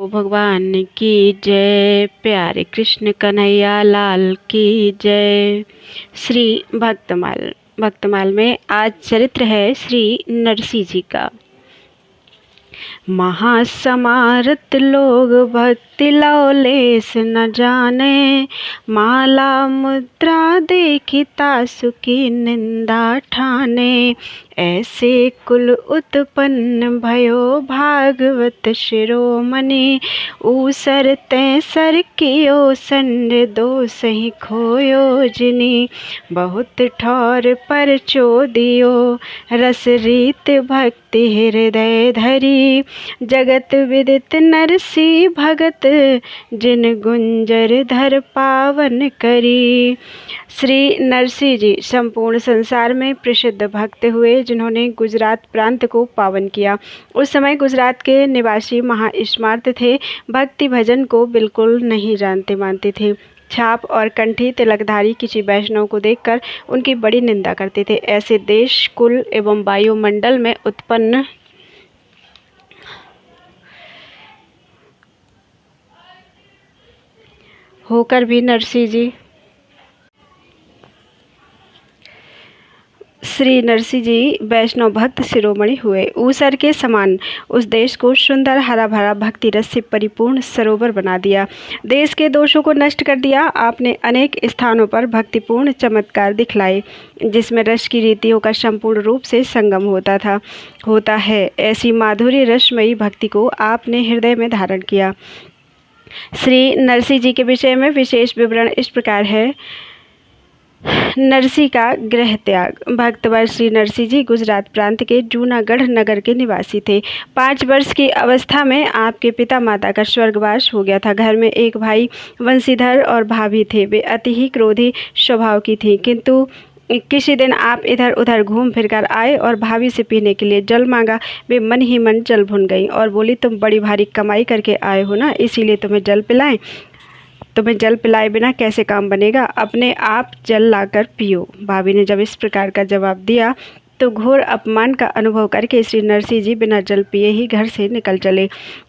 भगवान की जय। प्यारे कृष्ण कन्हैया लाल की जय। श्री भक्तमाल में आज चरित्र है श्री नरसिंह जी का। महासमारत लोग भक्ति लौलेस न जाने, माला मुद्रा देखिता सुखी निंदा ठाने। ऐसे कुल उत्पन्न भयो भागवत शिरोमणि, ऊसर तैसर कियो संड दो सही खोयो जिनी। बहुत ठौर पर चोदियो रस रीत भक्ति हृदय धरी, जगत विदित नरसी भगत जिन गुंजर धर पावन करी। श्री नरसिंह जी संपूर्ण संसार में प्रसिद्ध भक्त हुए, जिन्होंने गुजरात प्रांत को पावन किया। उस समय गुजरात के निवासी महास्मार्त थे, भक्ति भजन को बिल्कुल नहीं जानते मानते थे। छाप और कंठी तिलकधारी किसी वैष्णव को देखकर उनकी बड़ी निंदा करते थे। ऐसे देश, कुल एवं वायुमंडल में उत्पन्न होकर भी श्री नरसिंह जी वैष्णव भक्त शिरोमणि हुए। ऊसर के समान उस देश को सुंदर हरा भरा भक्ति रस से परिपूर्ण सरोवर बना दिया। देश के दोषों को नष्ट कर दिया। आपने अनेक स्थानों पर भक्तिपूर्ण चमत्कार दिखलाए, जिसमें रस की रीतियों का संपूर्ण रूप से संगम होता है। ऐसी माधुर्य रसमयी भक्ति को आपने हृदय में धारण किया। श्री नरसिंह जी के विषय में विशेष विवरण इस प्रकार है। नरसिंह का गृह त्याग। भक्तवर श्री नरसिंह जी गुजरात प्रांत के जूनागढ़ नगर के निवासी थे। 5 वर्ष की अवस्था में आपके पिता माता का स्वर्गवास हो गया था। घर में एक भाई वंशीधर और भाभी थे। वे अति ही क्रोधी स्वभाव की थीं, किंतु किसी दिन आप इधर उधर घूम फिर कर आए और भाभी से पीने के लिए जल मांगा। वे मन ही मन जल भुन गई और बोली, तुम बड़ी भारी कमाई करके आए हो ना, इसीलिए तुम्हें जल पिलाएं। तुम्हें जल पिलाए बिना कैसे काम बनेगा, अपने आप जल लाकर पियो। भाभी ने जब इस प्रकार का जवाब दिया तो घोर अपमान का अनुभव करके श्री नरसिंह जी बिना जल पिए ही घर से निकल चले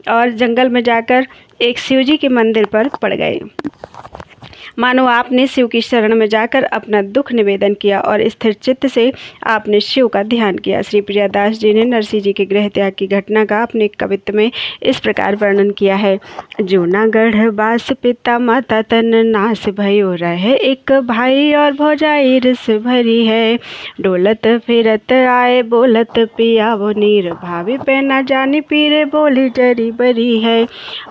और जंगल में जाकर एक शिव जी के मंदिर पर पड़ गए। मानो आपने शिव की शरण में जाकर अपना दुख निवेदन किया और स्थिर चित्त से आपने शिव का ध्यान किया। श्री प्रियादास जी ने नरसिंह जी के गृह त्याग की घटना का अपने कवित्व में इस प्रकार वर्णन किया है। जूनागढ़ बास पिता माता तन नाश भयो रहे, एक भाई और भौजाई रस भरी है। डोलत फिरत आए बोलत पिया वो नीर, भाभी पे न जानी पीरे बोली जरी बरी है।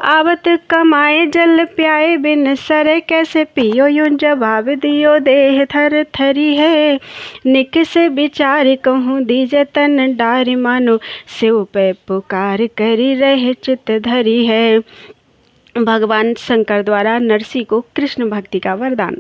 आवत कमाए जल प्याए बिन सरे, कैसे पियो यूं जवाब दियो देह थर थरी है। निक से विचार कहूँ दीजे तन डारी, मानो शिव पे पुकार करी रहे चित धरी है। भगवान शंकर द्वारा नरसिंह को कृष्ण भक्ति का वरदान।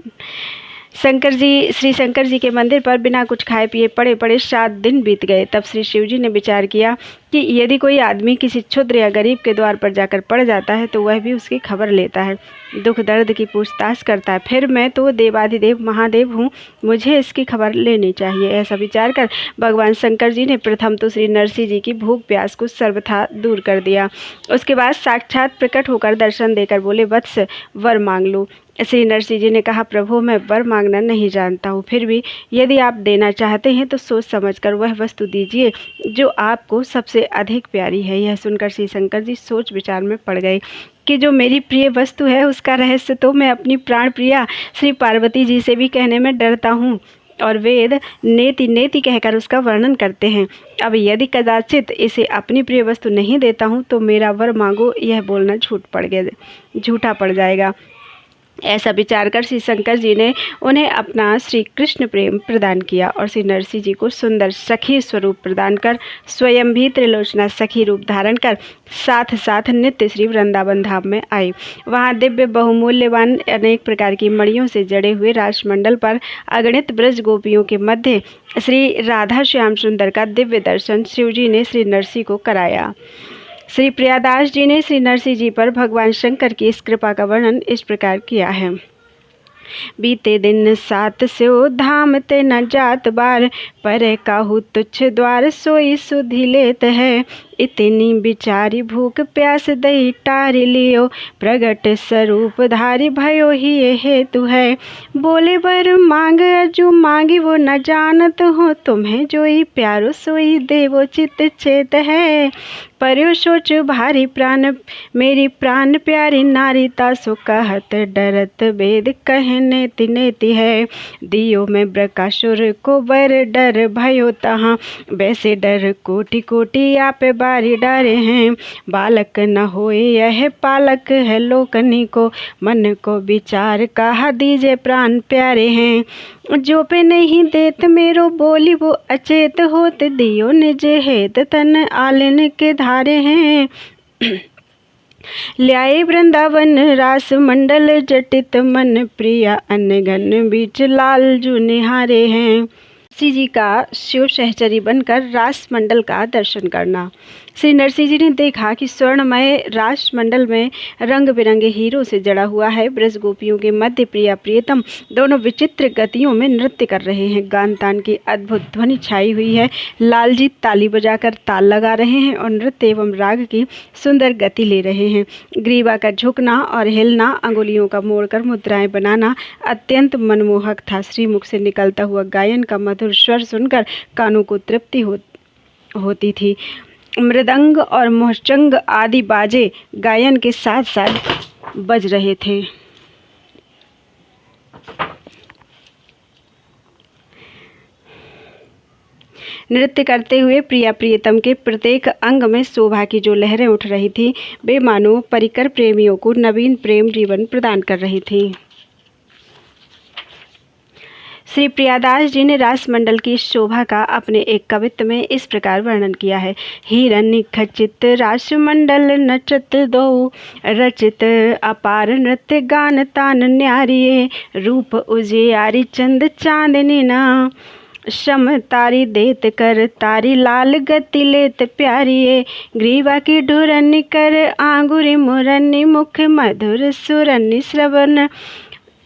श्री शंकर जी के मंदिर पर बिना कुछ खाए पिए पड़े 7 दिन बीत गए। तब श्री शिव जी ने विचार किया कि यदि कोई आदमी किसी क्षुद्र या गरीब के द्वार पर जाकर पड़ जाता है तो वह भी उसकी खबर लेता है, दुख दर्द की पूछताछ करता है। फिर मैं तो देवाधिदेव महादेव हूँ, मुझे इसकी खबर लेनी चाहिए। ऐसा विचार कर भगवान शंकर जी ने प्रथम तो श्री नरसिंह जी की भूख प्यास को सर्वथा दूर कर दिया। उसके बाद साक्षात प्रकट होकर दर्शन देकर बोले, वत्स वर मांग लो। श्री नरसिंह जी ने कहा, प्रभु मैं वर मांगना नहीं जानता हूँ, फिर भी यदि आप देना चाहते हैं तो सोच समझकर वह वस्तु दीजिए जो आपको सबसे अधिक प्यारी है। यह सुनकर श्री शंकर जी सोच विचार में पड़ गए कि जो मेरी प्रिय वस्तु है उसका रहस्य तो मैं अपनी प्राण प्रिया श्री पार्वती जी से भी कहने में डरता हूँ, और वेद नेति नेति कहकर उसका वर्णन करते हैं। अब यदि कदाचित इसे अपनी प्रिय वस्तु नहीं देता हूँ तो मेरा वर मांगो यह बोलना झूठा पड़ जाएगा। ऐसा विचार कर श्री शंकर जी ने उन्हें अपना श्री कृष्ण प्रेम प्रदान किया और श्री नरसिंह जी को सुंदर सखी स्वरूप प्रदान कर स्वयं भी त्रिलोचना सखी रूप धारण कर साथ साथ नित्य श्री वृंदावन धाम में आए। वहाँ दिव्य बहुमूल्यवान अनेक प्रकार की मणियों से जड़े हुए राजमंडल पर अगणित ब्रज गोपियों के मध्य श्री राधा श्याम सुंदर का दिव्य दर्शन शिव जी ने श्री नरसिंह को कराया। श्री प्रियादास जी ने श्री नरसिंह जी पर भगवान शंकर की इस कृपा का वर्णन इस प्रकार किया है। बीते दिन 7 स्यो धाम ते न जात बार, पर काहू तुच्छ द्वार सोई सुधि लेत है। इतनी बिचारी भूख प्यास दई टारी लियो, प्रगट स्वरूप धारी भयो ही ये हेतु है। बोले बर मांग जो मांगी वो न जानत हो, तुम्हें जोई प्यारो सोई देवो चित चेत है। पर्यो सोच भारी प्राण मेरी प्राण प्यारी नारी, तासो कहत डरत वेद कहने तिनेति है। दियो में ब्रकासुर को बर डर भयो तहाँ, वैसे डर कोटि कोटि आप बारी डारे हैं। बालक न होए यह पालक है लोकनी को, मन को विचार कहा दीजे प्राण प्यारे हैं। जो पे नहीं देत मेरो बोली वो अचेत होत, दियो निज हेत तन आलिन के धारे हैं। ल्याए वृंदावन रास मंडल जटित, मन प्रिया अनगन बीच लाल जू निहारे हैं। नरसिंह जी का शिव सहचरी बनकर रास मंडल का दर्शन करना। श्री नरसिंह जी ने देखा कि स्वर्णमय रास मंडल में रंग बिरंगे हीरों से जड़ा हुआ है। ब्रज गोपियों के मध्य प्रिया प्रियतम दोनों विचित्र गतियों में नृत्य कर रहे हैं। गान तान की अद्भुत ध्वनि छाई हुई है। लाल जी ताली बजाकर ताल लगा रहे हैं और नृत्य एवं राग की सुंदर गति ले रहे हैं। ग्रीवा का झुकना और हिलना, अंगुलियों का मोड़कर मुद्राएं बनाना अत्यंत मनमोहक था। श्रीमुख से निकलता हुआ गायन का मधुर स्वर सुनकर कानों को तृप्ति होती थी। मृदंग और मोहचंग आदि बाजे गायन के साथ साथ बज रहे थे। नृत्य करते हुए प्रिया प्रियतम के प्रत्येक अंग में शोभा की जो लहरें उठ रही थी, वे मानो परिकर प्रेमियों को नवीन प्रेम जीवन प्रदान कर रही थी। श्री प्रियादास जी ने रास मंडल की शोभा का अपने एक कवित्त में इस प्रकार वर्णन किया है। हिरण्य खचित रास मंडल नचत दो, रचित अपार नृत्य गान तान न्यारिये, रूप उजियारी चंद चांदनी ना, शम तारी देत कर तारी लाल गति लेत प्यारिये, ग्रीवा की ढुरनी कर आंगुरी मुरनी, मुख मधुर सुरनि श्रवण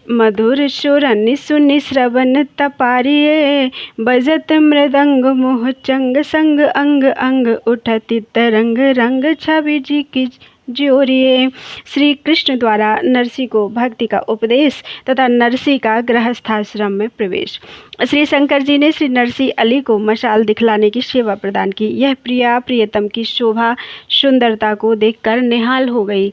मधुर सुरनि सुनि श्रवण तपारिये, बजत मृदंग मोह चंग संग अंग अंग उठती तरंग रंग छवि जी की ज्योरिये। श्री कृष्ण द्वारा नरसिंह को भक्ति का उपदेश तथा नरसिंह का गृहस्थाश्रम में प्रवेश। श्री शंकर जी ने श्री नरसिंह अली को मशाल दिखलाने की सेवा प्रदान की। यह प्रिया प्रियतम की शोभा सुंदरता को देखकर निहाल हो गई।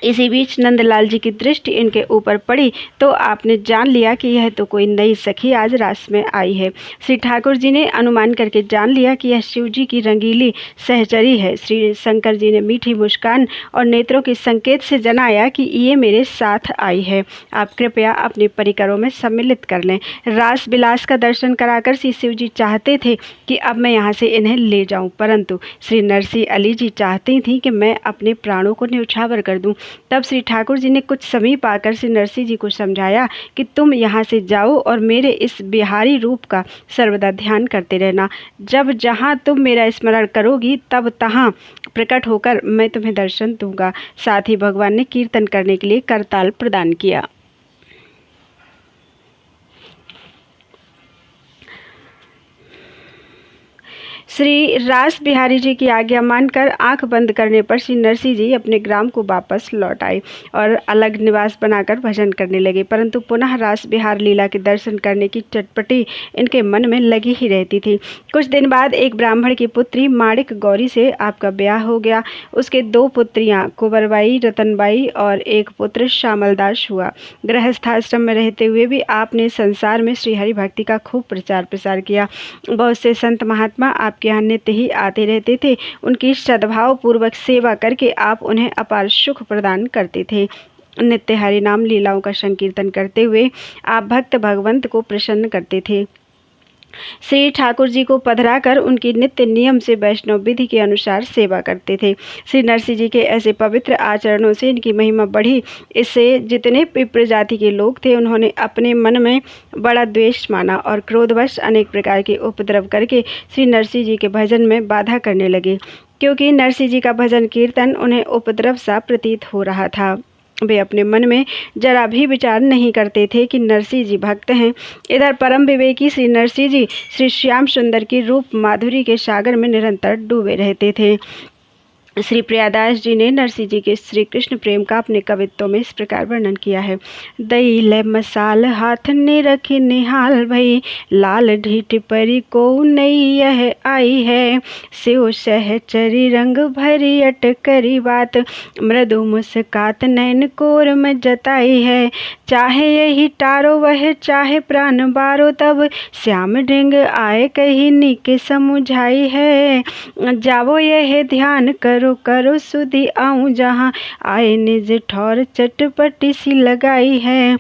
इसी बीच नंदलाल जी की दृष्टि इनके ऊपर पड़ी तो आपने जान लिया कि यह तो कोई नई सखी आज रास में आई है। श्री ठाकुर जी ने अनुमान करके जान लिया कि यह शिव जी की रंगीली सहचरी है। श्री शंकर जी ने मीठी मुस्कान और नेत्रों के संकेत से जनाया कि ये मेरे साथ आई है, आप कृपया अपने परिकरों में सम्मिलित कर लें। रास विलास का दर्शन कराकर श्री शिव जी चाहते थे कि अब मैं यहाँ से इन्हें ले जाऊँ, परंतु श्री नरसिंह अली जी चाहती थी कि मैं अपने प्राणों को न्यौछावर कर दूँ। तब श्री ठाकुर जी ने कुछ समीप आकर श्री नरसिंह जी को समझाया कि तुम यहाँ से जाओ और मेरे इस बिहारी रूप का सर्वदा ध्यान करते रहना। जब जहाँ तुम मेरा स्मरण करोगी तब तहाँ प्रकट होकर मैं तुम्हें दर्शन दूंगा। साथ ही भगवान ने कीर्तन करने के लिए करताल प्रदान किया। श्री रास बिहारी जी की आज्ञा मानकर आंख बंद करने पर श्री नरसिंह जी अपने ग्राम को वापस लौट आए और अलग निवास बनाकर भजन करने लगे। परंतु पुनः रास बिहार लीला के दर्शन करने की चटपटी इनके मन में लगी ही रहती थी। कुछ दिन बाद एक ब्राह्मण की पुत्री माणिक गौरी से आपका ब्याह हो गया। उसके 2 पुत्रियां कुंवरबाई, रतनबाई और एक पुत्र श्यामलदास हुआ। गृहस्थाश्रम में रहते हुए भी आपने संसार में श्री हरि भक्ति का खूब प्रचार प्रसार किया। बहुत से संत महात्मा आपके यहाँ नित्य ही आते रहते थे। उनकी सद्भाव पूर्वक सेवा करके आप उन्हें अपार सुख प्रदान करते थे। नित्य हरि नाम लीलाओं का संकीर्तन करते हुए आप भक्त भगवंत को प्रसन्न करते थे। श्री ठाकुर जी को पधराकर उनकी नित्य नियम से वैष्णव विधि के अनुसार सेवा करते थे। श्री नरसिंह जी के ऐसे पवित्र आचरणों से इनकी महिमा बढ़ी। इससे जितने विप्र जाति के लोग थे उन्होंने अपने मन में बड़ा द्वेष माना और क्रोधवश अनेक प्रकार के उपद्रव करके श्री नरसिंह जी के भजन में बाधा करने लगे, क्योंकि नरसिंह जी का भजन कीर्तन उन्हें उपद्रव सा प्रतीत हो रहा था। वे अपने मन में जरा भी विचार नहीं करते थे कि नरसिंह जी भक्त हैं। इधर परम विवेकी श्री नरसिंह जी श्री श्याम सुंदर की रूप माधुरी के सागर में निरंतर डूबे रहते थे। श्री प्रियादास जी ने नरसिंह जी के श्री कृष्ण प्रेम का अपने कवित्तों में इस प्रकार वर्णन किया है। दई ले मसाल हाथ ने रखी निहाल भई, लाल ढीठ परी को नई यह आई है। सेव सहचरी रंग भरी अटकरी बात, मृदु मुस्कात नैन कोर में जताई है। चाहे यही टारो वह चाहे प्राण बारो, तब श्याम ढिंग आए कहीं नीके समुझाई है। जावो यह ध्यान करो करो सुधि आऊं, जहाँ आए निज ठौर चटपटी सी लगाई है।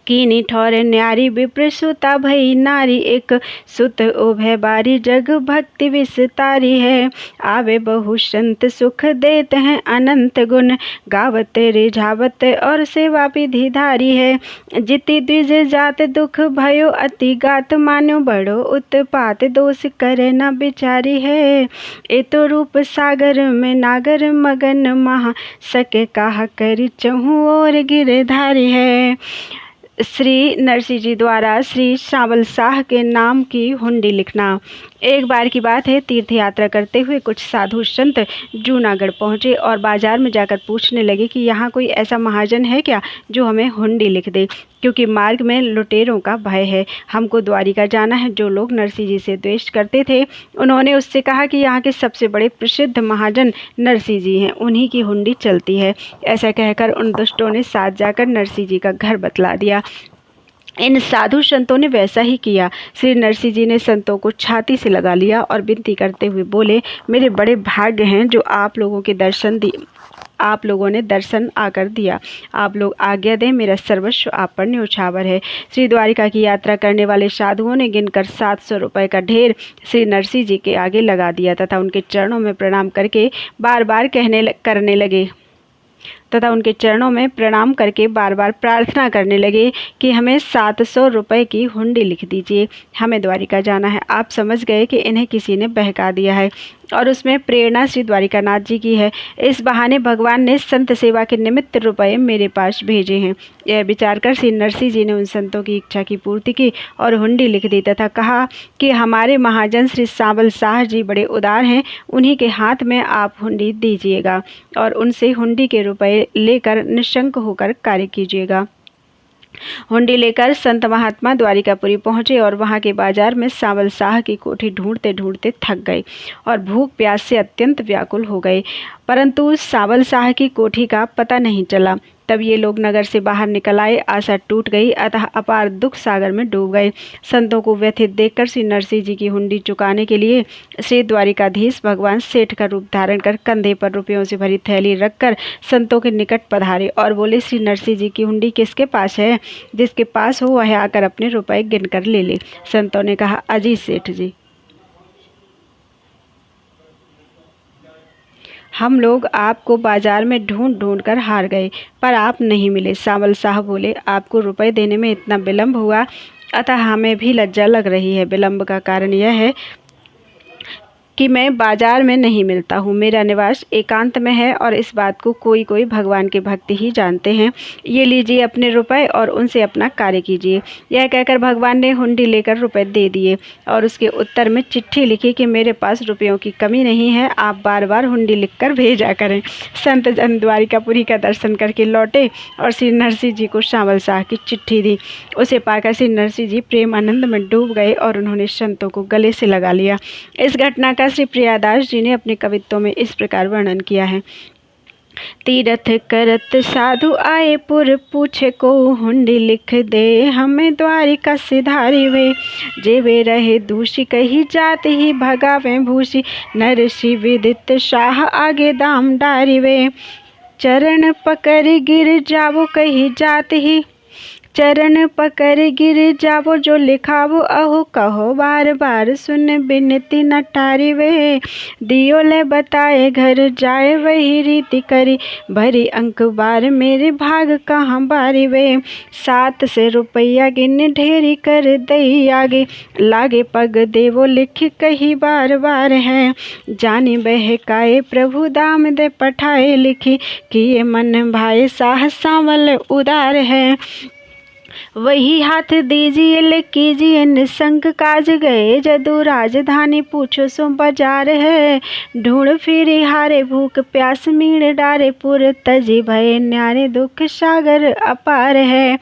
कीनी ठौर न्यारी विप्र सुता भई नारी, एक सुत उभय बारी जग भक्ति विस्तारी है। आवे बहु संत सुख देते हैं अनंत गुण, गावत रिझावत और सेवा विधि धारी है। जिति द्विज जात दुख भयो अति गात, मान्यो बड़ो उत्पात दोष करे न बिचारी है। ए तो रूप सागर में नागर मगन, महा सके कहा करी चहु और गिरधारी है। श्री नरसिंह जी द्वारा श्री सावल शाह के नाम की हुंडी लिखना। एक बार की बात है, तीर्थ यात्रा करते हुए कुछ साधु संत जूनागढ़ पहुँचे और बाजार में जाकर पूछने लगे कि यहाँ कोई ऐसा महाजन है क्या जो हमें हुंडी लिख दे, क्योंकि मार्ग में लुटेरों का भय है। हमको द्वारिका जाना है। जो लोग नरसिंह जी से द्वेष करते थे, उन्होंने उससे कहा कि यहाँ के सबसे बड़े प्रसिद्ध महाजन नरसिंह जी हैं, उन्हीं की हुंडी चलती है। ऐसा कहकर उन दुष्टों ने साथ जाकर नरसिंह जी का घर बतला दिया। इन साधु संतों ने वैसा ही किया। श्री नरसिंह जी ने संतों को छाती से लगा लिया और विनती करते हुए बोले, मेरे बड़े भाग्य हैं जो आप लोगों ने दर्शन आकर दिया। आप लोग आज्ञा दें, मेरा सर्वस्व आप पर न्योछावर है। श्री द्वारिका की यात्रा करने वाले साधुओं ने गिनकर 700 रुपये का ढेर श्री नरसिंह जी के आगे लगा दिया तथा उनके चरणों में प्रणाम करके बार बार प्रार्थना करने लगे कि हमें 700 रुपये की हुंडी लिख दीजिए, हमें द्वारिका जाना है। आप समझ गए कि इन्हें किसी ने बहका दिया है और उसमें प्रेरणा श्री द्वारिकानाथ जी की है। इस बहाने भगवान ने संत सेवा के निमित्त रुपये मेरे पास भेजे हैं। यह विचार कर श्री नरसिंह जी ने उन संतों की इच्छा की पूर्ति की और हुंडी लिख दी तथा कहा कि हमारे महाजन श्री सावल शाह जी बड़े उदार हैं, उन्हीं के हाथ में आप हुंडी दीजिएगा और उनसे हुंडी के रुपये लेकर निशंक होकर कार्य कीजिएगा। हुंडी लेकर संत महात्मा द्वारिकापुरी पहुँचे और वहाँ के बाजार में सावल शाह की कोठी ढूंढते ढूंढते थक गए और भूख प्यास से अत्यंत व्याकुल हो गए, परंतु सावल शाह की कोठी का पता नहीं चला। तब ये लोग नगर से बाहर निकल आए। आशा टूट गई, अतः अपार दुख सागर में डूब गए। संतों को व्यथित देखकर श्री नरसिंह जी की हुंडी चुकाने के लिए श्री द्वारिकाधीश भगवान सेठ का रूप धारण कर कंधे पर रुपयों से भरी थैली रखकर संतों के निकट पधारे और बोले, श्री नरसिंह जी की हुंडी किसके पास है? जिसके पास हो वह आकर अपने रुपये गिनकर ले ले। संतों ने कहा, अजी सेठ जी, हम लोग आपको बाजार में ढूंढ ढूंढ कर हार गए, पर आप नहीं मिले। सावल शाह बोले, आपको रुपए देने में इतना विलम्ब हुआ, अतः हमें भी लज्जा लग रही है। विलम्ब का कारण यह है कि मैं बाजार में नहीं मिलता हूँ। मेरा निवास एकांत में है और इस बात को कोई कोई भगवान के भक्ति ही जानते हैं। ये लीजिए अपने रुपए और उनसे अपना कार्य कीजिए। यह कहकर भगवान ने हुंडी लेकर रुपए दे दिए और उसके उत्तर में चिट्ठी लिखी कि मेरे पास रुपयों की कमी नहीं है, आप बार बार हुंडी लिखकर भेजा करें। संत जन द्वारिकापुरी का दर्शन करके लौटे और श्री नरसिंह जी को सावल शाह की चिट्ठी दी। उसे पाकर श्री नरसिंह जी प्रेम आनंद में डूब गए और उन्होंने संतों को गले से लगा लिया। इस घटना का श्री प्रियादास जी ने अपने कवित्तों में इस प्रकार वर्णन किया है। तीरथ करत साधु आए पुर, पूछे को हुंडी लिख दे, हमें द्वारिका सिधारी वे। जेवे रहे दूषी कही जात ही, भगावे भूषी नरसिंह विदित शाह आगे दाम डारी वे। चरण पकड़ गिर जावो कही जात ही, चरण पकड़ गिर जावो, जो लिखावो अहो कहो बार बार, सुन बिनती न टारी वे, दियो ले बताए घर जाए वही रीति करी, भरी अंक बार मेरे भाग कहाँ बारी वे, 7 से रुपया गिन ढेरी कर दई आगे, लागे पग देवो लिख कही बार बार है, जानी बहकाए प्रभु दाम दे पठाए लिखी, किए मन भाए साह सांवल उदार है, वही हाथ दीजिए ले कीजिए निसंक काज, गए जदू राजधानी पूछो सो बाजार है, ढूंढ फिरी हारे भूख प्यास मीण डारे, पुर तजी भय न्यारे दुख सागर अपार है,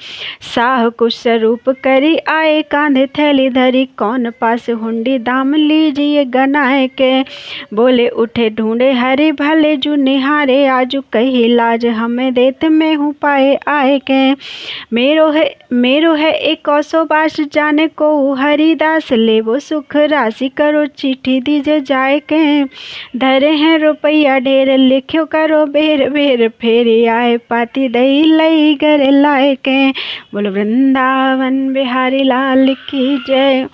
साह कुछ स्वरूप करी आए कांधे थैली धरी, कौन पास हुंडी दाम लीजिए गनाए के, बोले उठे ढूंढे हरे भले जू निहारे, आजू कही लाज हमें देत में हूँ पाए आए के, मेरो है एक 100 बास जाने को हरिदास, ले वो सुख राशि करो चिट्ठी दीजे जाए के, धरे हैं रुपया ढेर लिखो करो बेर बेर, फेरी आए पाती दही लई घर लाए के, बोलो वृंदावन बिहारी लाल की जय।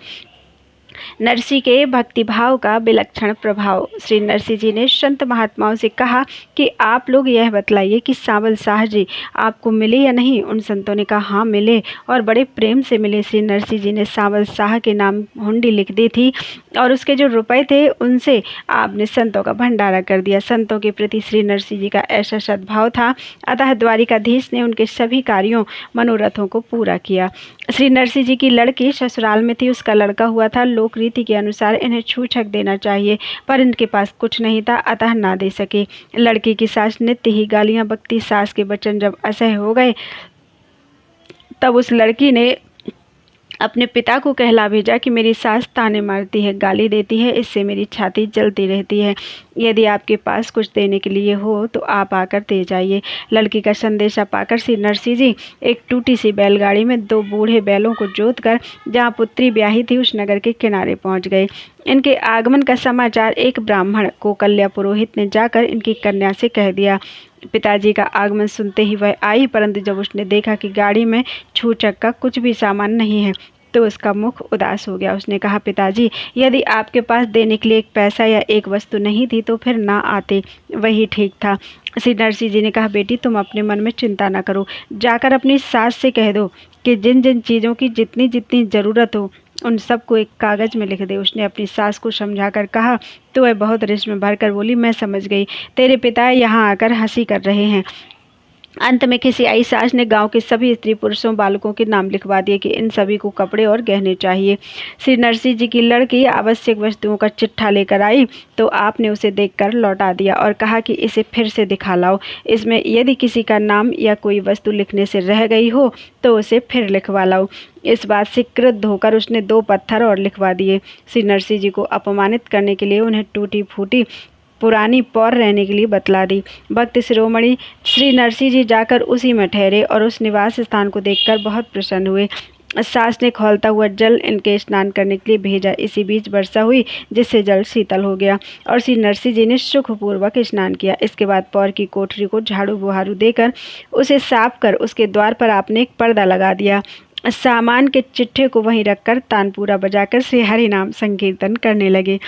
नरसी के भक्तिभाव का विलक्षण प्रभाव। श्री नरसी जी ने संत महात्माओं से कहा कि आप लोग यह बतलाइए कि सांवल शाह जी आपको मिले या नहीं। उन संतों ने कहा हाँ मिले और बड़े प्रेम से मिले। श्री नरसी जी ने सांवल शाह के नाम हुंडी लिख दी थी और उसके जो रुपए थे उनसे आपने संतों का भंडारा कर दिया। संतों के प्रति श्री नरसी जी का ऐसा सद्भाव था, अतः द्वारिकाधीश ने उनके सभी कार्यों मनोरथों को पूरा किया। श्री नरसी जी की लड़की ससुराल में थी, उसका लड़का हुआ था। लोक रीति के अनुसार इन्हें छूछक देना चाहिए, पर इनके पास कुछ नहीं था, अतः ना दे सके। लड़की की सास नित्य ही गालियां बकती। सास के वचन जब असह्य हो गए तब उस लड़की ने अपने पिता को कहला भेजा कि मेरी सास ताने मारती है, गाली देती है, इससे मेरी छाती जलती रहती है। यदि आपके पास कुछ देने के लिए हो तो आप आकर दे जाइए। लड़की का संदेशा पाकर श्री नरसी जी एक टूटी सी बैलगाड़ी में 2 बूढ़े बैलों को जोतकर जहाँ पुत्री ब्याही थी उस नगर के किनारे पहुँच गए। इनके आगमन का समाचार एक ब्राह्मण कोकल्या पुरोहित ने जाकर इनकी कन्या से कह दिया। पिताजी का आगमन सुनते ही वह आई, परंतु जब उसने देखा कि गाड़ी में छूछक का कुछ भी सामान नहीं है तो उसका मुख उदास हो गया। उसने कहा, पिताजी यदि आपके पास देने के लिए एक पैसा या एक वस्तु नहीं थी तो फिर ना आते, वही ठीक था। श्री नरसी जी ने कहा, बेटी तुम अपने मन में चिंता ना करो, जाकर अपनी सास से कह दो कि जिन जिन चीज़ों की जितनी जितनी ज़रूरत हो उन सबको एक कागज़ में लिख दे। उसने अपनी सास को समझाकर कहा तो वह बहुत रिश्त में भरकर बोली, मैं समझ गई, तेरे पिता यहाँ आकर हंसी कर रहे हैं। अंत में किसी आई सास ने गांव के सभी स्त्री पुरुषों बालकों के नाम लिखवा दिए कि इन सभी को कपड़े और गहने चाहिए। श्री नरसी जी की लड़की आवश्यक वस्तुओं का चिट्ठा लेकर आई तो आपने उसे देखकर लौटा दिया और कहा कि इसे फिर से दिखा लाओ। इसमें यदि किसी का नाम या कोई वस्तु लिखने से रह गई हो तो उसे फिर लिखवा लाओ। इस बात से क्रुद्ध होकर उसने 2 पत्थर और लिखवा दिए। श्री नरसी जी को अपमानित करने के लिए उन्हें टूटी फूटी पुरानी पौर रहने के लिए बतला दी। भक्त शिरोमणि श्री नरसी जी जाकर उसी में ठहरे और उस निवास स्थान को देखकर बहुत प्रसन्न हुए। सास ने खौलता हुआ जल इनके स्नान करने के लिए भेजा। इसी बीच वर्षा हुई जिससे जल शीतल हो गया और श्री नरसी जी ने सुखपूर्वक स्नान किया। इसके बाद पौर की कोठरी को झाड़ू बुहारू देकर उसे साफ कर उसके द्वार पर आपने एक पर्दा लगा दिया। सामान के चिट्ठे को वहीं रखकर तानपूरा बजाकर श्री हरि नाम संकीर्तन करने लगे।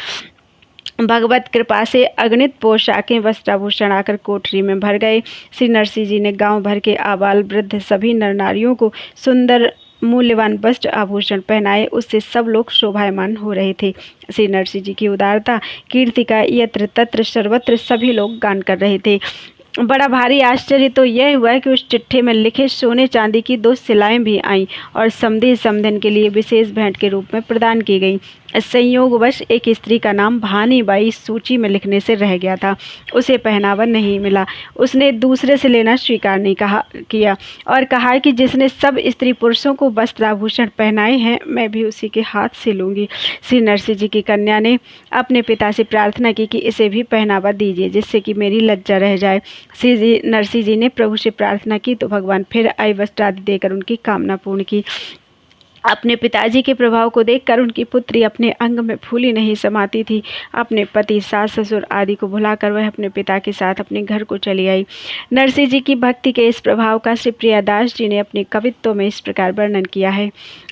भगवत कृपा से अगणित पोशाकें वस्त्राभूषण आकर कोठरी में भर गए। श्री नरसी जी ने गांव भर के आबाल वृद्ध सभी नर नारियों को सुंदर मूल्यवान वस्त्र आभूषण पहनाए। उससे सब लोग शोभायमान हो रहे थे। श्री नरसी जी की उदारता कीर्ति का यत्र तत्र सर्वत्र सभी लोग गान कर रहे थे। बड़ा भारी आश्चर्य तो यह हुआ कि उस चिट्ठे में लिखे सोने चांदी की 2 सिलाएं भी आईं और समधी समधन के लिए विशेष भेंट के रूप में प्रदान की गई। संयोगवश एक स्त्री का नाम भानी बाई सूची में लिखने से रह गया था, उसे पहनावा नहीं मिला। उसने दूसरे से लेना स्वीकार नहीं किया और कहा कि जिसने सब स्त्री पुरुषों को वस्त्राभूषण पहनाए हैं मैं भी उसी के हाथ से लूँगी। श्री नरसी जी की कन्या ने अपने पिता से प्रार्थना की कि इसे भी पहनावा दीजिए जिससे कि मेरी लज्जा रह जाए। श्री नरसी जी ने प्रभु से प्रार्थना की तो भगवान फिर आई वस्त्र आदि देकर उनकी कामना पूर्ण की अपने पिताजी के प्रभाव को देखकर उनकी पुत्री अपने अंग में फूली नहीं समाती थी। अपने पति, सास, ससुर आदि को भुलाकर वह अपने पिता के साथ अपने घर को चली आई। नरसिंह जी की भक्ति के इस प्रभाव का श्री प्रियादास जी ने अपने कवित्तों में इस प्रकार वर्णन किया है।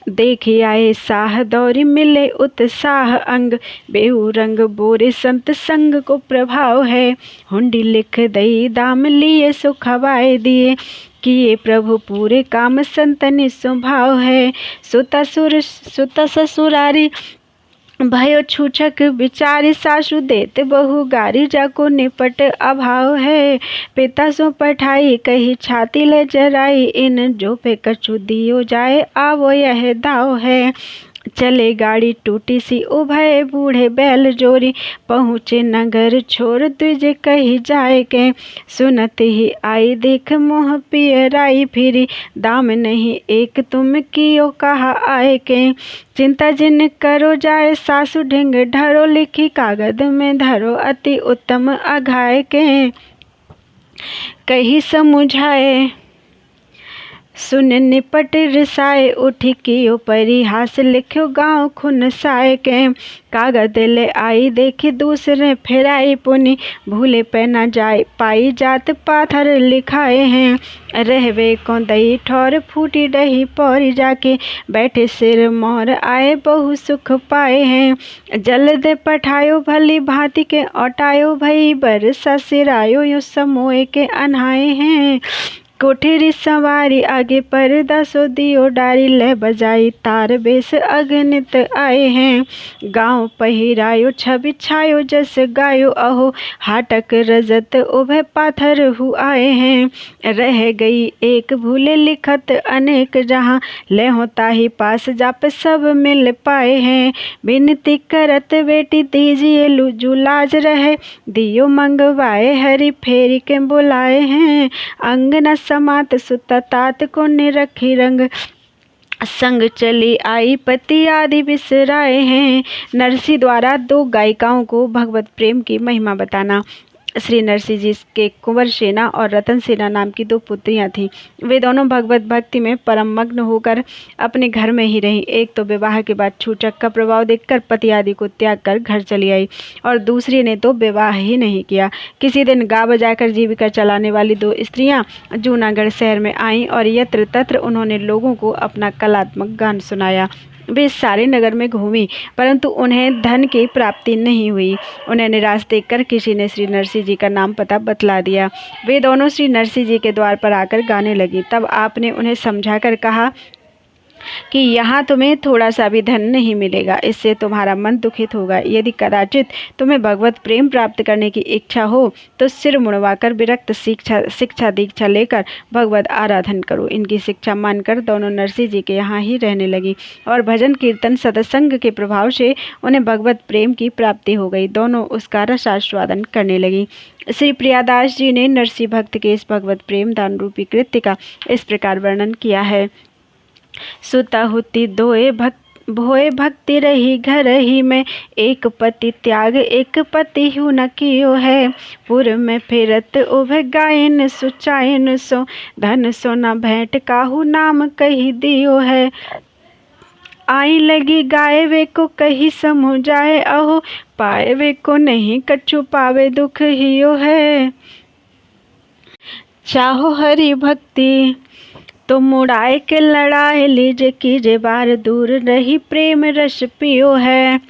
देखे आए साह दौरी मिले उत्साह अंग, बेहू रंग बोरे संत संग को प्रभाव है। हुंडी लिख दई दाम लिए सुख हवाए दिए, किए प्रभु पूरे काम संतनि स्वभाव है। सुता ससुरारी भयो छूछक विचारी, सासु देत बहु गारी, जाको निपट अभाव है। पिता सो पठाई कही छाती ले जराई, इन जो पे कछु दियो जाए आवो यह दाव है। चले गाड़ी टूटी सी उभय बूढ़े बैल जोरी, पहुँचे नगर छोड़ द्विज कही जाए के। सुनत ही आई देख मोह पियराई फिरी, दाम नहीं एक तुम कियो कहा आए के। चिंता जिन करो जाए सासु ढिंग ढरो, लिखी कागद में धरो अति उत्तम अघाय के। कही समुझाए सुन निपट रिसाए, उठी कियो परिहास, लिख्यो गाँव खुन साए के। कागद ले आई देखी दूसरे फेराई, पुनि भूले पे न जाए पाई, जात पाथर लिखाए हैं। रहवे को दई ठौर फूटी डही पौरी, जाके बैठे सिर मोर आए बहु सुख पाए हैं। जल्द पठायो भली भांति के औटायो, भई बरसा सिरायो यो समोए के अनहाए हैं। कोठेरी सवारी आगे पर्दा सो दियो डारी, ले बजाई तार बेस अगणित आए हैं। गाँव पहिरायो छवि छायो जस गायो, अहो हाटक रजत उभय पाथर हु आए हैं। रह गई एक भूले लिखत अनेक, जहाँ ले होता ही पास जाप सब मिल पाए हैं। बिनती करत बेटी दीजिए लूजू लाज रहे, दियो मंगवाए हरि फेरी के बुलाए हैं। अंगना समात सुता तात को निरखी रंग, संग चली आई पति आदि बिसराए हैं। नरसिंह द्वारा 2 गायिकाओं को भगवत प्रेम की महिमा बताना। श्री नरसिंह जी के कुंवर सेना और रतन सेना नाम की 2 पुत्रियां थीं। वे दोनों भगवत भक्ति में परम मग्न होकर अपने घर में ही रहीं। एक तो विवाह के बाद छूचक का प्रभाव देखकर पति आदि को त्याग कर घर चली आई, और दूसरी ने तो विवाह ही नहीं किया। किसी दिन गा बजाकर जीविका चलाने वाली 2 स्त्रियां जूनागढ़ शहर में आईं और यत्र तत्र उन्होंने लोगों को अपना कलात्मक गान सुनाया। वे सारे नगर में घूमी, परंतु उन्हें धन की प्राप्ति नहीं हुई। उन्हें निराश देखकर किसी ने श्री नरसिंह जी का नाम पता बतला दिया। वे दोनों श्री नरसिंह जी के द्वार पर आकर गाने लगी। तब आपने उन्हें समझाकर कहा कि यहाँ तुम्हें थोड़ा सा भी धन नहीं मिलेगा, इससे तुम्हारा मन दुखित होगा। यदि कदाचित तुम्हें भगवत प्रेम प्राप्त करने की इच्छा हो तो सिर मुड़वाकर विरक्त शिक्षा दीक्षा लेकर भगवत आराधन करो। इनकी शिक्षा मानकर दोनों नरसिंह जी के यहाँ ही रहने लगी और भजन कीर्तन सत्संग के प्रभाव से उन्हें भगवत प्रेम की प्राप्ति हो गई। दोनों उसका रसास्वादन करने लगी। श्री प्रियादास जी ने नरसिंह भक्त के इस भगवत प्रेम दान रूपी कृत्य का इस प्रकार वर्णन किया है। सुता हुति दोए भोए भक्ति रही घर ही में, एक पति त्याग एक पति हु न कियो है। पुर में फिरत उभय गायन सुचायन, सो धन सोना भेंट काहू नाम कही दियो है। आई लगी गाय वे को कही समुझाए, अहो पाए वे को नहीं कछु पावे दुख हियो है। चाहो हरि भक्ति तो मुड़ाए के लड़ाए, लीजे कीजे बार दूर रही प्रेम रस पियो है।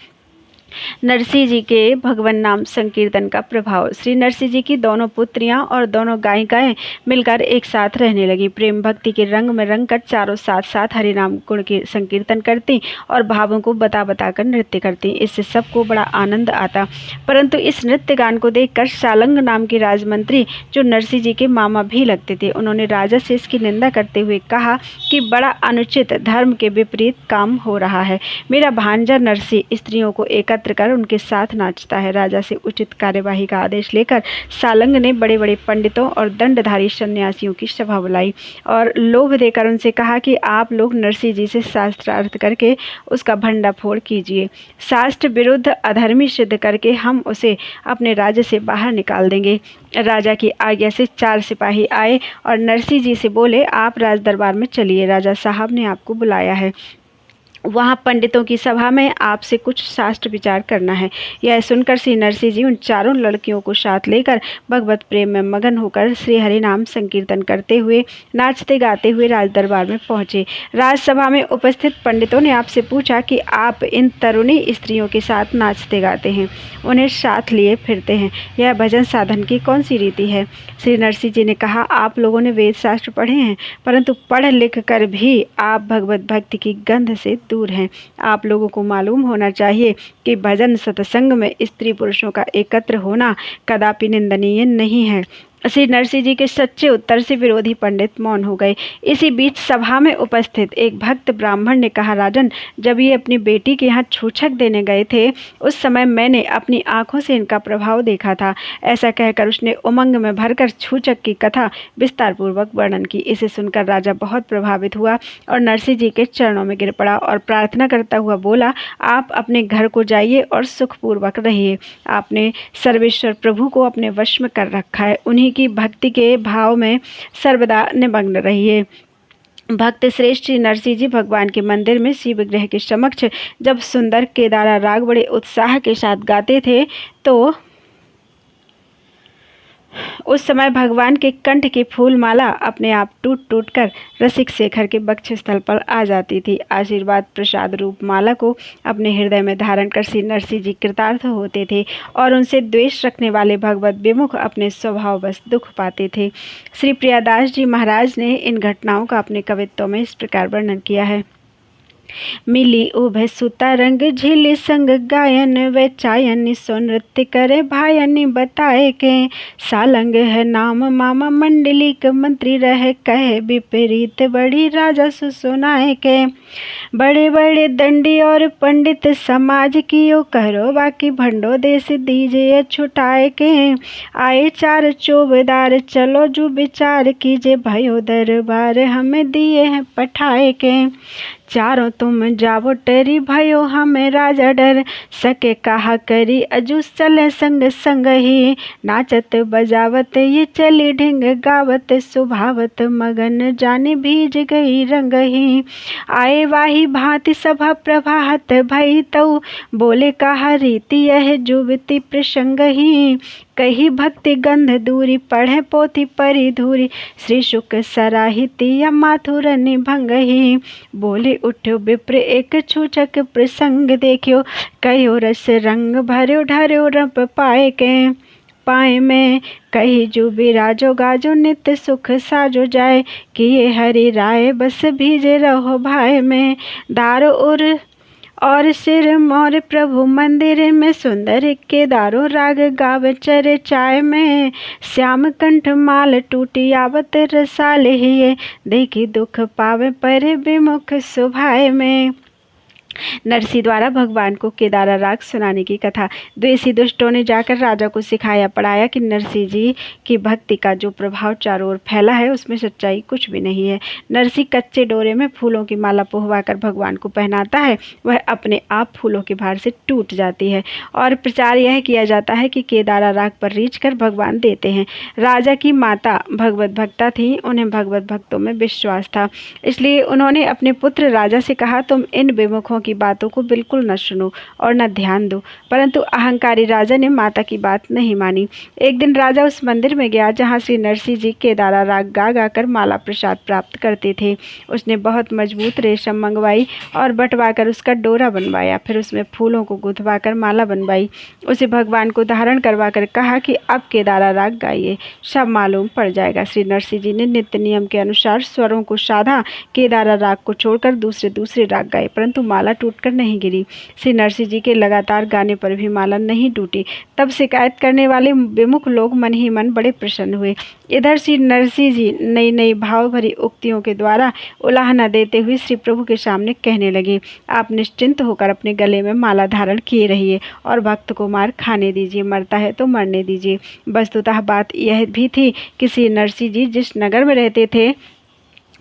नरसिंह जी के भगवान नाम संकीर्तन का प्रभाव। श्री नरसिंह जी की दोनों पुत्रियां और दोनों गायिकाएं मिलकर एक साथ रहने लगी। प्रेम भक्ति के रंग में रंग कर चारों साथ साथ हरि नाम गुण के संकीर्तन करती और भावों को बता कर नृत्य करती। इससे सबको बड़ा आनंद आता। परंतु इस नृत्य गान को देखकर सालंग नाम के राजमंत्री, जो नरसिंह जी के मामा भी लगते थे, उन्होंने राजा से इसकी निंदा करते हुए कहा कि बड़ा अनुचित, धर्म के विपरीत काम हो रहा है। मेरा भांजा नरसिंह स्त्रियों को एकत्र कर उनके साथ नाचता है। राजा से उचित कार्यवाही का आदेश लेकर सालंग ने बड़े बड़े पंडितों और दंडधारी सन्यासियों की सभा बुलाई और लोभ देकर उनसे कहा कि आप लोग नरसिंह जी से शास्त्रार्थ करके उसका भंडाफोड़ कीजिए। शास्त्र विरुद्ध अधर्मी सिद्ध करके हम उसे अपने राज्य से बाहर निकाल देंगे। राजा की आज्ञा से 4 सिपाही आए और नरसिंह जी से बोले, आप राज दरबार में चलिए, राजा साहब ने आपको बुलाया है। वहाँ पंडितों की सभा में आपसे कुछ शास्त्र विचार करना है। यह सुनकर श्री नरसिंह जी उन चारों लड़कियों को साथ लेकर भगवत प्रेम में मगन होकर श्री हरि नाम संकीर्तन करते हुए नाचते गाते हुए राज दरबार में पहुँचे। राजसभा में उपस्थित पंडितों ने आपसे पूछा कि आप इन तरुणी स्त्रियों के साथ नाचते गाते हैं, उन्हें साथ लिए फिरते हैं, यह भजन साधन की कौन सी रीति है? श्री नरसिंह जी ने कहा, आप लोगों ने वेद शास्त्र पढ़े हैं, परंतु पढ़ लिख कर भी आप भगवत भक्ति की गंध से दूर हैं। आप लोगों को मालूम होना चाहिए कि भजन सत्संग में स्त्री पुरुषों का एकत्र होना कदापि निंदनीय नहीं है। श्री नरसिंह जी के सच्चे उत्तर से विरोधी पंडित मौन हो गए। इसी बीच सभा में उपस्थित एक भक्त ब्राह्मण ने कहा, राजन, जब ये अपनी बेटी के यहाँ छूछक देने गए थे उस समय मैंने अपनी आंखों से इनका प्रभाव देखा था। ऐसा कहकर उसने उमंग में भरकर छूछक की कथा विस्तार पूर्वक वर्णन की। इसे सुनकर राजा बहुत प्रभावित हुआ और नरसिंह जी के चरणों में गिर पड़ा और प्रार्थना करता हुआ बोला, आप अपने घर को जाइए और सुखपूर्वक रहिए। आपने सर्वेश्वर प्रभु को अपने वश में कर रखा है, उन्हीं की भक्ति के भाव में सर्वदा निमग्न रहिए। भक्त श्रेष्ठ श्री नरसिंह जी भगवान के मंदिर में शिव विग्रह के समक्ष जब सुंदर केदारा राग बड़े उत्साह के साथ गाते थे तो उस समय भगवान के कंठ की फूल माला अपने आप टूट टूट कर रसिक शेखर के वक्षस्थल पर आ जाती थी। आशीर्वाद प्रसाद रूप माला को अपने हृदय में धारण कर श्री नरसिंह जी कृतार्थ होते थे और उनसे द्वेष रखने वाले भगवत विमुख अपने स्वभाववश दुख पाते थे। श्री प्रियादास जी महाराज ने इन घटनाओं का अपने कवित्व में इस प्रकार वर्णन किया है। मिली उभय सुता रंग झिली संग गायन व चायन सो नृत्य करे भायन बताए के सालंग है नाम मामा मंडलिक मंत्री रहे कहे विपरीत बड़ी राजा सुनाए के बड़े बड़े दंडी और पंडित समाज कियो करो बाकी भंडो देश दीजिए छुटाए के आए चार चौबेदार चलो जो विचार कीजिए भयो दरबार हमें दिए हैं पठाए के चारों तुम जावो टेरी भयो हमें राजा डर सके कहा करी अजू चले संग संग ही नाचत बजावत ये चली ढिंग गावत सुभावत मगन जाने भीज गई रंग ही आए वाही भांति सभा प्रभात भई तऊ बोले कहा रीति यह जुवती प्रसंग ही कही भक्ति गंध दूरी पढ़े पोथी परी धूरी श्री शुक सराहिती या माथुर निभंग ही बोले उठ्यो विप्र एक छूछक प्रसंग देखियो कहो रस रंग भर्यो ढर्यो रप पाए के पाए में कही जो बिराजो गाजो नित्य सुख साजो जाए कि ये हरि राय बस भीजे रहो भाई में दारो और सिर मोर प्रभु मंदिर में सुंदर केदारो राग गाव चर चाय में श्याम कंठ माल टूटी आवत रसाल ही देखी दुख पावे पर विमुख सुभाय में। नरसिंह द्वारा भगवान को केदारा राग सुनाने की कथा। द्वेषी दुष्टों ने जाकर राजा को सिखाया पढ़ाया कि नरसिंह जी की भक्ति का जो प्रभाव चारों ओर फैला है उसमें सच्चाई कुछ भी नहीं है। नरसिंह कच्चे डोरे में फूलों की माला पोहवाकर भगवान को पहनाता है, वह अपने आप फूलों के भार से टूट जाती है और प्रचार यह किया जाता है कि केदारा राग पर रीझ कर भगवान देते हैं। राजा की माता भगवत भक्ता थी, उन्हें भगवत भक्तों में विश्वास था, इसलिए उन्होंने अपने पुत्र राजा से कहा, तुम इन विमुखों की बातों को बिल्कुल न सुनो और न ध्यान दो। परंतु अहंकारी राजा ने माता की बात नहीं मानी। एक दिन राजा उस मंदिर में गया जहां श्री नरसिंह जी केदारा राग गा गाकर माला प्रसाद प्राप्त करते थे। उसने बहुत मजबूत रेशम मंगवाई और बंटवाकर उसका डोरा बनवाया, फिर उसमें फूलों को गुंथवाकर माला बनवाई। उसे भगवान को धारण करवाकर कहा कि अब केदारा राग गाइए, सब मालूम पड़ जाएगा। श्री नरसिंह जी ने नित्य नियम के अनुसार स्वरों को साधा, केदारा राग को छोड़कर दूसरे राग गाए, परंतु माला टूटकर नहीं गिरी। श्री नरसिंह जी के लगातार गाने पर भी माला नहीं टूटी। तब शिकायत करने वाले विमुख लोग मन ही मन बड़े प्रसन्न हुए। इधर श्री नरसिंह जी नई नई भाव भरी उक्तियों के द्वारा उलाहना देते हुए श्री प्रभु के सामने कहने लगे, आप निश्चिंत होकर अपने गले में माला धारण किए रहिए और भक्त को मार खाने दीजिए, मरता है तो मरने दीजिए। वस्तुतः बात यह भी थी कि श्री नरसिंह जी जिस नगर में रहते थे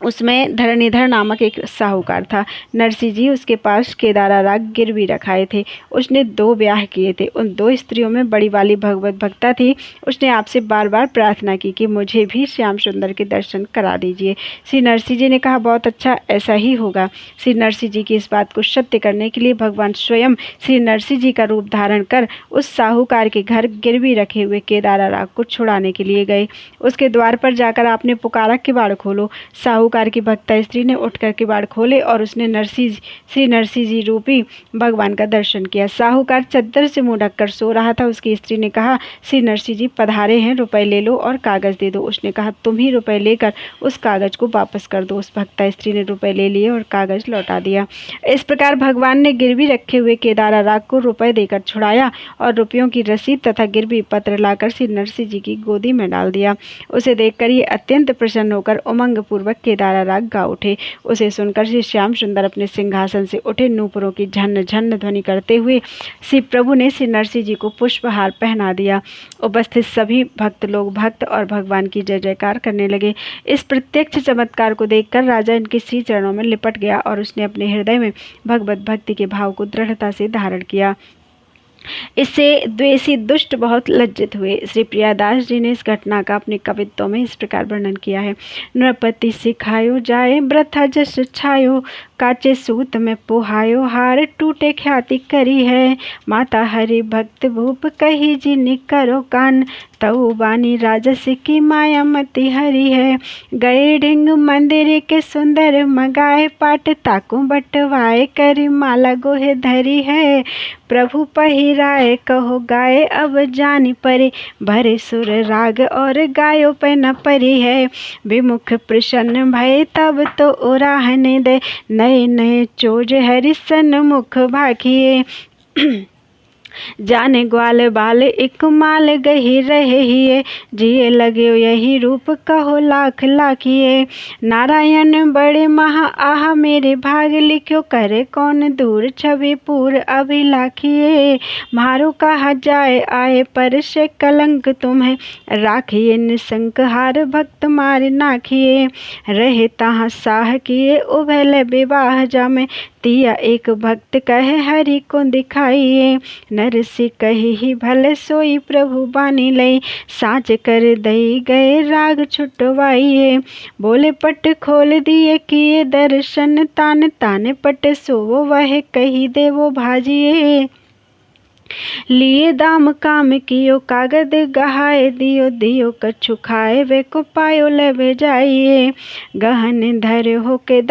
उसमें धरणीधर नामक एक साहूकार था। नरसिंह जी उसके पास केदारा राग गिरवी रखाए थे। उसने 2 ब्याह किए थे। उन 2 स्त्रियों में बड़ी वाली भगवत भक्ता थी। उसने आपसे बार बार प्रार्थना की कि मुझे भी श्याम सुंदर के दर्शन करा दीजिए। श्री नरसिंह जी ने कहा, बहुत अच्छा, ऐसा ही होगा। श्री नरसिंह जी की इस बात को सत्य करने के लिए भगवान स्वयं श्री नरसिंह जी का रूप धारण कर उस साहूकार के घर गिरवी रखे हुए केदारा राग को छुड़ाने के लिए गए। उसके द्वार पर जाकर आपने पुकारा, किवाड़ खोलो। साहूकार की भक्ता स्त्री ने उठकर किवाड़ खोले और उसने श्री नरसिंह जी रूपी भगवान का दर्शन किया। साहूकार चद्दर से मुंह ढककर सो रहा था। उसकी स्त्री ने कहा, श्री नरसिंह जी पधारे हैं, रुपए ले लो और कागज दे दो। उसने कहा, तुम ही रुपए लेकर उस कागज को वापस कर दो। उस भक्ता स्त्री ने रुपए ले लिए और कागज लौटा दिया। इस प्रकार भगवान ने गिरवी रखे हुए केदारा राग को रुपए देकर छुड़ाया और रुपयों की रसीद तथा गिरवी पत्र लाकर श्री नरसिंह जी की गोदी में डाल दिया। उसे देखकर ये अत्यंत प्रसन्न होकर उमंग पूर्वक केदारा राग गा उठे। उसे सुनकर श्री श्याम सुंदर अपने सिंहासन से उठे। नूपुरों की झन्न झन्न ध्वनि करते हुए श्री प्रभु ने श्री नरसिंह जी को पुष्पहार पहना दिया। उपस्थित सभी भक्त लोग भक्त और भगवान की जय जयकार करने लगे। इस प्रत्यक्ष चमत्कार को देखकर राजा इनके श्री चरणों में लिपट गया और उसने अपने हृदय में भगवत भक्ति के भाव को दृढ़ता से धारण किया। इससे द्वेषी दुष्ट बहुत लज्जित हुए। श्री प्रियादास जी ने इस घटना का अपने कवित्तों में इस प्रकार वर्णन किया है। नृपति सिखायो जाए ब्रथा जस छायो, काचे सूत में पोहायो हार टूटे ख्याति करी है। माता हरि भक्त भूप कही जिनि करो कान, तऊ बानी राजस की माया मति हरि है। गए ढिंग मंदिर के सुंदर मगाए, पाट ताकू बटवाए करी माला गोहे धरी है। प्रभु पहिराए कहो गाए, अब जानी परे भरे सुर राग और गायो पे न परी है। विमुख प्रसन्न भय तब तो उराहने दे, नए नए चोज हरि सन्मुख भाखिए। जाने ग्वाल बाल एक माल गही रहे हिये, जिए लगे यही रूप कहो लाख लाखिए। नारायण बड़े महा आहा मेरे भाग, लिखो करे कौन दूर छवि पूर अभिलाखिए। मारो कहा जाए आए पर से कलंक तुम्हें, राखिए निशंक हार भक्त मार नाखिए। रहे तहाँ साह किए उभल विवाह जामे, तिया एक भक्त कहे हरि को दिखाइए। नरसिंह कही ही भले सोई प्रभु बानी लई, साँच कर दई गए राग छुटवाइए। बोले पट खोल दिए किए दर्शन, तान ताने पट सोवो वह कही देवो भाजिए। लिए दाम काम कियो कागद गहाए, दियो दियो कछु खाए वे को पायो ले भेजाइए। गहन धरे हो के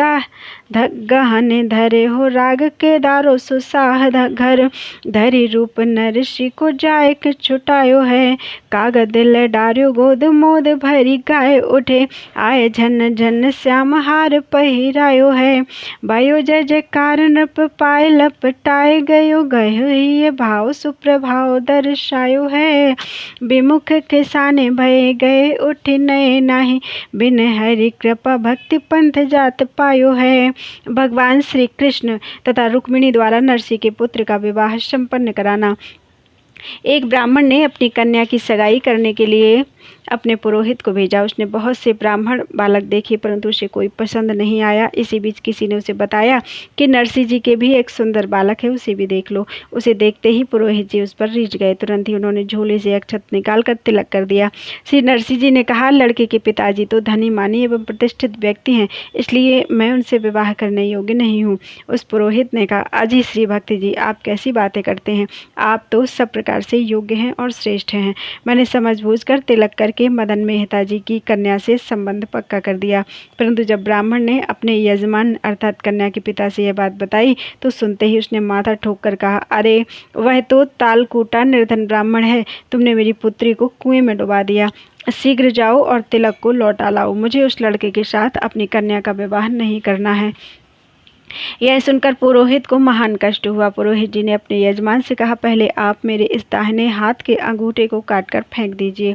गहने धरे हो राग केदारो सुसाह घर, धरी रूप नरसिंह को जाए के छुटायो है। कागद ले डार्यो गोद मोद भरी गाय उठे, आए झन झन श्याम हार पहिरायो है। भयो जय जयकार नृप पाए लपटाए, गयो गयो ये भाव सुप्रभाव दर्शायो है। विमुख के साने भय गए उठे नए नाही, बिन हरि कृपा भक्ति पंथ जात पायो है। भगवान श्री कृष्ण तथा रुक्मिणी द्वारा नरसिंह के पुत्र का विवाह संपन्न कराना। एक ब्राह्मण ने अपनी कन्या की सगाई करने के लिए अपने पुरोहित को भेजा। उसने बहुत से ब्राह्मण बालक देखे परंतु उसे कोई पसंद नहीं आया। इसी बीच किसी ने उसे बताया कि नरसिंह जी के भी एक सुंदर बालक है, उसे भी देख लो। उसे देखते ही पुरोहित जी उस पर रीझ गए। तुरंत ही उन्होंने झोले से अक्षत निकालकर तिलक कर दिया। श्री नरसिंह जी ने कहा, लड़के के पिताजी तो धनी मानी एवं प्रतिष्ठित व्यक्ति हैं, इसलिए मैं उनसे विवाह करने योग्य नहीं हूँ। उस पुरोहित ने कहा, अजी श्री भक्ति जी, आप कैसी बातें करते हैं, आप तो सब प्रकार से योग्य हैं और श्रेष्ठ हैं। मैंने समझबूझ कर तिलक करके मदन मेहता जी की कन्या से संबंध पक्का कर दिया। परंतु जब ब्राह्मण ने अपने यजमान अर्थात कन्या के पिता से यह बात बताई तो सुनते ही उसने माथा ठोक कर कहा, अरे वह तो तालकूटा निर्धन ब्राह्मण है, तुमने मेरी पुत्री को कुएं में डुबा दिया। शीघ्र जाओ और तिलक को लौटा लाओ, मुझे उस लड़के के साथ अपनी कन्या का विवाह नहीं करना है। यह सुनकर पुरोहित को महान कष्ट हुआ। पुरोहित जी ने अपने यजमान से कहा, पहले आप मेरे इस दाहिने हाथ के अंगूठे को काटकर फेंक दीजिए,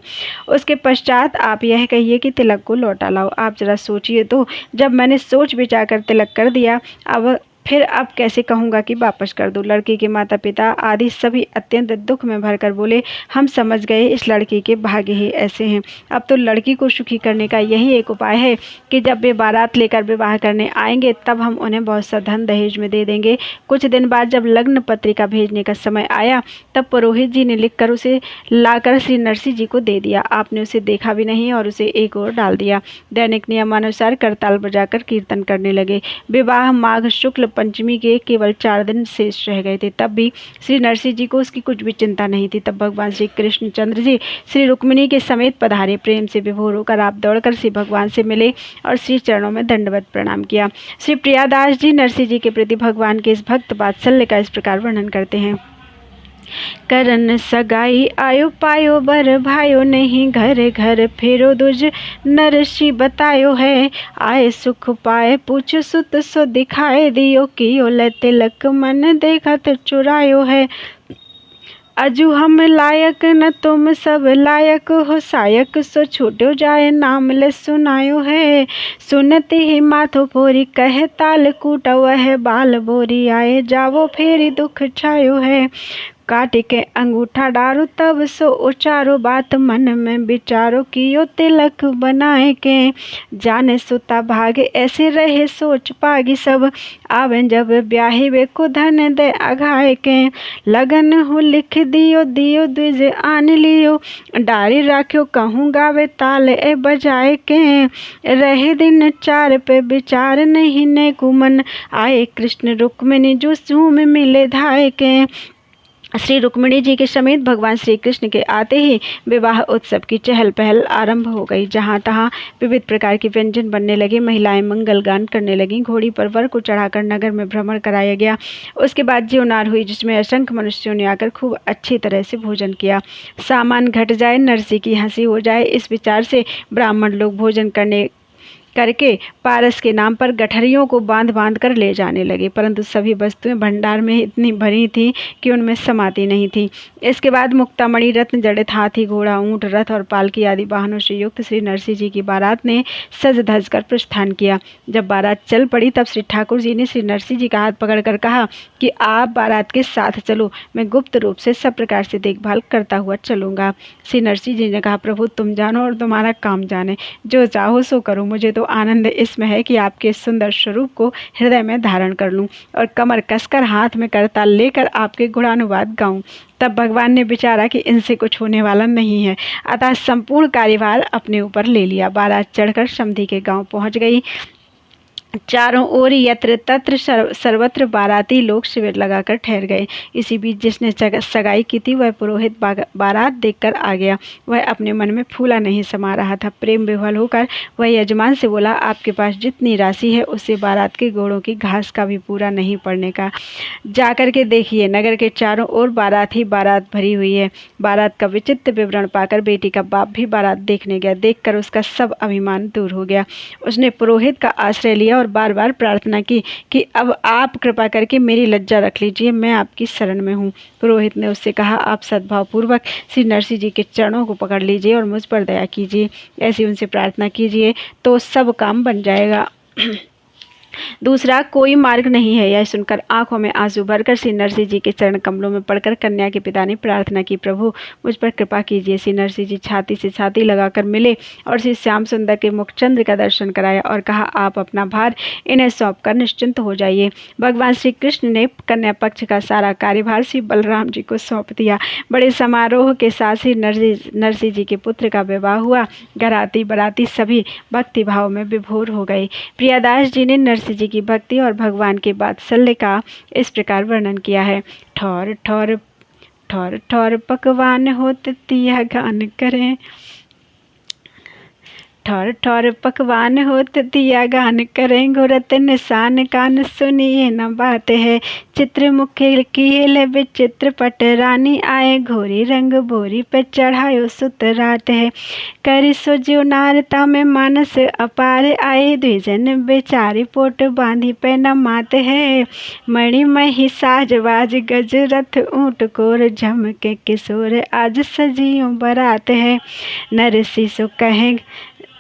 उसके पश्चात आप यह कहिए कि तिलक को लौटा लाओ। आप जरा सोचिए तो, जब मैंने सोच विचार कर तिलक कर दिया, अब फिर अब कैसे कहूँगा कि वापस कर दूँ। लड़की के माता पिता आदि सभी अत्यंत दुख में भरकर बोले, हम समझ गए इस लड़की के भाग्य ही ऐसे हैं। अब तो लड़की को सुखी करने का यही एक उपाय है कि जब वे बारात लेकर विवाह करने आएंगे तब हम उन्हें बहुत सा धन दहेज में दे देंगे। कुछ दिन बाद जब लग्न पत्रिका भेजने का समय आया तब पुरोहित जी ने लिखकर उसे लाकर श्री नरसिंह जी को दे दिया। आपने उसे देखा भी नहीं और उसे एक ओर डाल दिया। दैनिक नियमानुसार करताल बजाकर कीर्तन करने लगे। विवाह माघ शुक्ल पंचमी के केवल 4 दिन शेष रह गए थे, तब भी श्री नरसिंह जी को उसकी कुछ भी चिंता नहीं थी। तब भगवान श्री कृष्णचंद्र जी श्री रुक्मिणी के समेत पधारे। प्रेम से विभोर होकर आप दौड़कर श्री भगवान से मिले और श्री चरणों में दंडवत प्रणाम किया। श्री प्रियादास जी नरसिंह जी के प्रति भगवान के इस भक्त वात्सल्य का इस प्रकार वर्णन करते हैं। करन सगाई आयो पायो बर भायो नहीं, घर घर फेरो दुज नरसी बतायो है। आए सुख पाए पूछ सुत सो दिखाए दियो, कियो ले तिलक मन देखत चुरायो है। अजू हम लायक न तुम सब लायक हो, सायक सो छूटो जाए नाम ले सुनायो है। सुनते ही माथो फोरी कहे ताल कूटा वह, बाल बोरी आए जावो फेरी दुख छायो है। काट के अंगूठा डारो तब सो उचारो, बात मन में विचारो कियो तिलक बनाए के। जाने सुता भागे ऐसे रहे सोच पागी सब, आवे जब ब्याही वे को धन दे अघाए के। लगन हो लिख दियो दियो द्विज आन लियो, डारी राख्यो कहूँ गावे ताल ए बजाए के। रहे दिन 4 पे विचार नहीं ने कुमन, आए कृष्ण रुक्मिणी जो झूम मिले धाए के। श्री रुक्मिणी जी के समेत भगवान श्री कृष्ण के आते ही विवाह उत्सव की चहल पहल आरंभ हो गई। जहाँ तहाँ विविध प्रकार के व्यंजन बनने लगे, महिलाएं मंगल गान करने लगीं, घोड़ी पर वर को चढ़ाकर नगर में भ्रमण कराया गया। उसके बाद ज्योनार हुई जिसमें असंख्य मनुष्यों ने आकर खूब अच्छी तरह से भोजन किया। सामान घट जाए नरसी की हंसी हो जाए, इस विचार से ब्राह्मण लोग भोजन करके पारस के नाम पर गठरियों को बांध बांध कर ले जाने लगे, परंतु सभी वस्तुएं भंडार में इतनी भरी थीं कि उनमें समाती नहीं थी। इसके बाद मुक्तामणि रत्न जड़ित हाथी घोड़ा ऊंट रथ और पालकी आदि वाहनों से युक्त श्री नरसिंह जी की बारात ने सज धज कर प्रस्थान किया। जब बारात चल पड़ी तब श्री ठाकुर जी ने श्री नरसिंह जी का हाथ पकड़कर कहा कि आप बारात के साथ चलो, मैं गुप्त रूप से सब प्रकार से देखभाल करता हुआ चलूंगा। श्री नरसिंह जी ने कहा, प्रभु तुम जानो और तुम्हारा काम जाने, जो चाहो सो करो। मुझे तो आनंद इसमें है कि आपके सुंदर स्वरूप को हृदय में धारण कर लूं और कमर कसकर हाथ में करताल लेकर आपके गुणानुवाद गाऊं। तब भगवान ने विचारा कि इनसे कुछ होने वाला नहीं है, अतः संपूर्ण कार्यभार अपने ऊपर ले लिया। बारात चढ़कर समधी के गांव पहुंच गई। चारों ओर यत्र तत्र सर्वत्र बाराती लोग शिविर लगाकर ठहर गए। इसी बीच जिसने सगाई की थी वह पुरोहित बारात देखकर आ गया। वह अपने मन में फूला नहीं समा रहा था। प्रेम विह्वल होकर वह यजमान से बोला, आपके पास जितनी राशि है उससे बारात के घोड़ों की घास का भी पूरा नहीं पड़ने का। जाकर के देखिए, नगर के चारों ओर बारात ही बारात भरी हुई है। बारात का विचित्र विवरण पाकर बेटी का बाप भी बारात देखने गया। देखकर उसका सब अभिमान दूर हो गया। उसने पुरोहित का आश्रय लिया और बार बार प्रार्थना की कि अब आप कृपा करके मेरी लज्जा रख लीजिए, मैं आपकी शरण में हूँ। पुरोहित ने उससे कहा, आप सद्भावपूर्वक श्री नरसिंह जी के चरणों को पकड़ लीजिए और मुझ पर दया कीजिए। ऐसी उनसे प्रार्थना कीजिए तो सब काम बन जाएगा। दूसरा कोई मार्ग नहीं है। यह सुनकर आंखों में आंसू भरकर श्री नरसिंह जी के चरण कमलों में पड़कर कन्या के पिता ने प्रार्थना की, प्रभु मुझ पर कृपा कीजिए। श्री नरसिंह जी छाती से छाती लगाकर मिले और श्री श्याम सुंदर के मुखचंद्र का दर्शन कराया और कहा, आप अपना भार इन्हें सौंप कर निश्चिंत हो जाइए। भगवान श्री कृष्ण ने कन्या पक्ष का सारा कार्यभार श्री बलराम जी को सौंप दिया। बड़े समारोह के साथ श्री नरसिंह जी के पुत्र का विवाह हुआ। घराती बराती सभी भक्ति भाव में विभोर हो गए। प्रियादास जी ने नरसिंह जी की भक्ति और भगवान के वात्सल्य का इस प्रकार वर्णन किया है। ठौर ठौर ठौर ठौर पकवान हो तिया गान करें, ठौर ठौर पकवान हो दिया गान करें, घोरत निशान कान सुनिए न बात है। चित्र मुखे किए विचित्र पट रानी आए, घोरी रंग बोरी पे चढ़ायो सुत रात है। करी सो ज्यो नारता में मानस अपार आए, द्विजन बेचारी पोट बांधी पे न मात है। मणि मही साजवाज गज रथ ऊंट कोर, झमके किशोर आज सजियों बरात है। नरसिंह सो कहे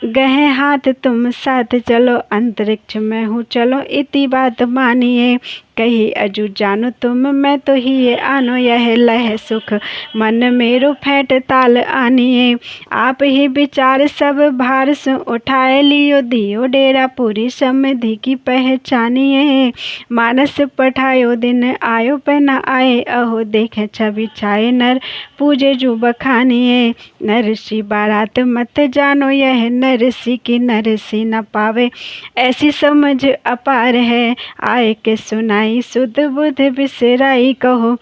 गहे हाथ तुम साथ चलो, अंतरिक्ष में हूँ चलो इति बात मानिए। कही अजू जानो तुम मैं तो ही ये आनो यह लह सुख मन मेरो फैट ताल आनिए आप ही विचार सब भार से उठाए लियो दियो डेरा पूरी समधि की पहचानिए मानस पठायो दिन आयो पे न आए अहो देखे छवि छाए नर पूजे जो बखानिए नरसी बारात मत जानो यह नरसी की नरसी न पावे ऐसी समझ अपार है आए के सुनाई सुध बुध बिसराई कहो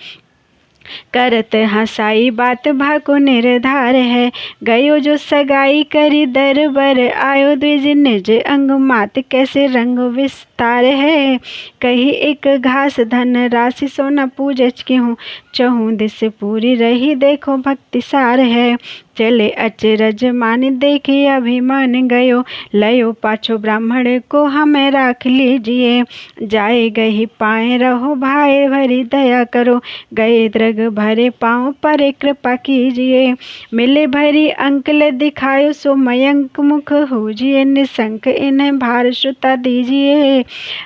करत हंसाई बात भाको निर्धार है गयो जो सगाई करी दरबर आयो द्विज निज अंग मात कैसे रंग विस्तार है कही एक घास धन राशि सोना पूजच की हूँ चहूँ दिस पूरी रही देखो भक्ति सार है चले अचरज मान देखी अभिमान गयो लयो पाछो ब्राह्मण को हमें राख लीजिए जाए गही पाए रहो भाई भरी दया करो गए द्रग भरे पाँव पर कृपा कीजिए मिले भरी अंकल दिखायो सो मयंक मुख होजिए निशंक इन्हें भार श्रुता दीजिए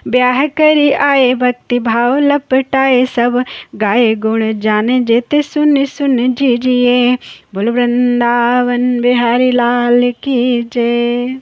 ब्याह करी आए भक्ति भाव लपटाए सब गाए गुण जाने जेते सुन सुन जीजिए बोल वृंदावन बिहारी लाल की जय।